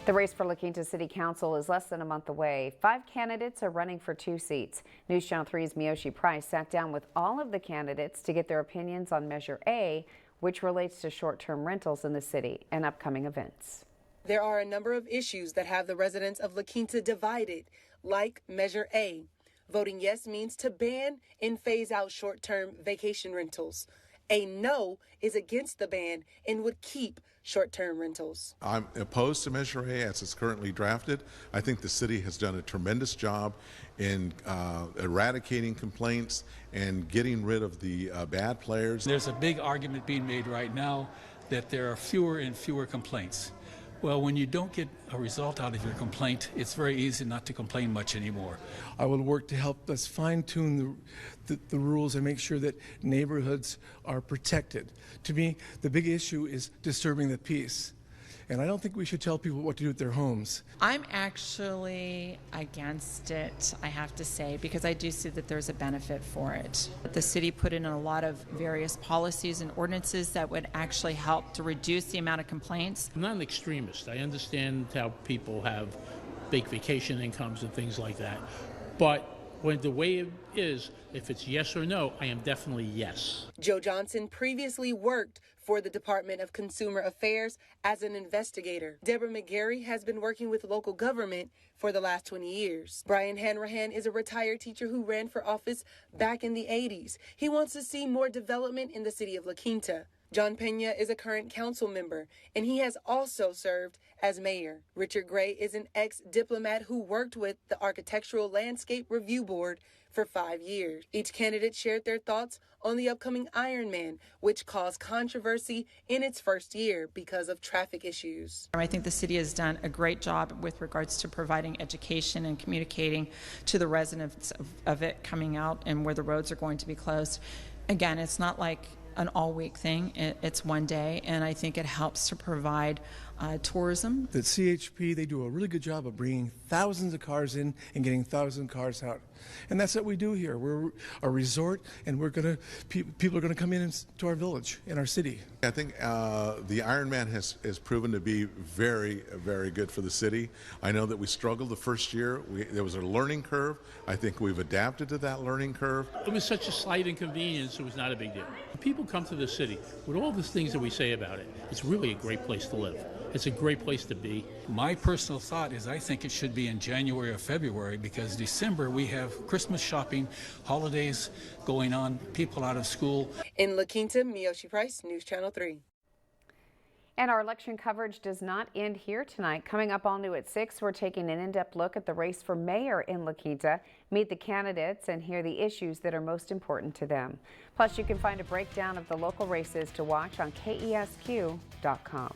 The race for La Quinta City Council is less than a month away. 5 candidates are running for 2 seats. News Channel 3's Miyoshi Price sat down with all of the candidates to get their opinions on Measure A, which relates to short-term rentals in the city and upcoming events. There are a number of issues that have the residents of La Quinta divided, like Measure A. Voting yes means to ban and phase out short-term vacation rentals. A no is against the ban and would keep short-term rentals. I'm opposed to Measure A as it's currently drafted. I think the city has done a tremendous job in eradicating complaints and getting rid of the bad players. There's a big argument being made right now that there are fewer and fewer complaints. Well, when you don't get a result out of your complaint, it's very easy not to complain much anymore. I will work to help us fine-tune the rules and make sure that neighborhoods are protected. To me, the big issue is disturbing the peace. And I don't think we should tell people what to do with their homes. I'm actually against it, I have to say, because I do see that there's a benefit for it. The city put in a lot of various policies and ordinances that would actually help to reduce the amount of complaints. I'm not an extremist. I understand how people have big vacation incomes and things like that. But when the way it is, if it's yes or no, I am definitely yes. Joe Johnson previously worked for the Department of Consumer Affairs as an investigator. Deborah McGarry has been working with local government for the last 20 years. Brian Hanrahan is a retired teacher who ran for office back in the 80s. He wants to see more development in the city of La Quinta. John Pena is a current council member, and he has also served as mayor. Richard Gray is an ex-diplomat who worked with the Architectural Landscape Review Board for 5 years. Each candidate shared their thoughts on the upcoming Ironman, which caused controversy in its first year because of traffic issues. I think the city has done a great job with regards to providing education and communicating to the residents of it coming out and where the roads are going to be closed. Again, it's not like an all-week thing. It's one day, and I think it helps to provide tourism. The CHP, they do a really good job of bringing thousands of cars in and getting thousands of cars out. And that's what we do here. We're a resort, and people are going to come into our village, in our city. I think the Ironman has proven to be very, very good for the city. I know that we struggled the first year. There was a learning curve. I think we've adapted to that learning curve. It was such a slight inconvenience, it was not a big deal. When people come to the city, with all the things that we say about it, it's really a great place to live. It's a great place to be. My personal thought is I think it should be in January or February, because December we have Christmas shopping, holidays going on, people out of school. In La Quinta, Miyoshi Price, News Channel 3. And our election coverage does not end here tonight. Coming up all new at 6, we're taking an in-depth look at the race for mayor in La Quinta, meet the candidates, and hear the issues that are most important to them. Plus, you can find a breakdown of the local races to watch on KESQ.com.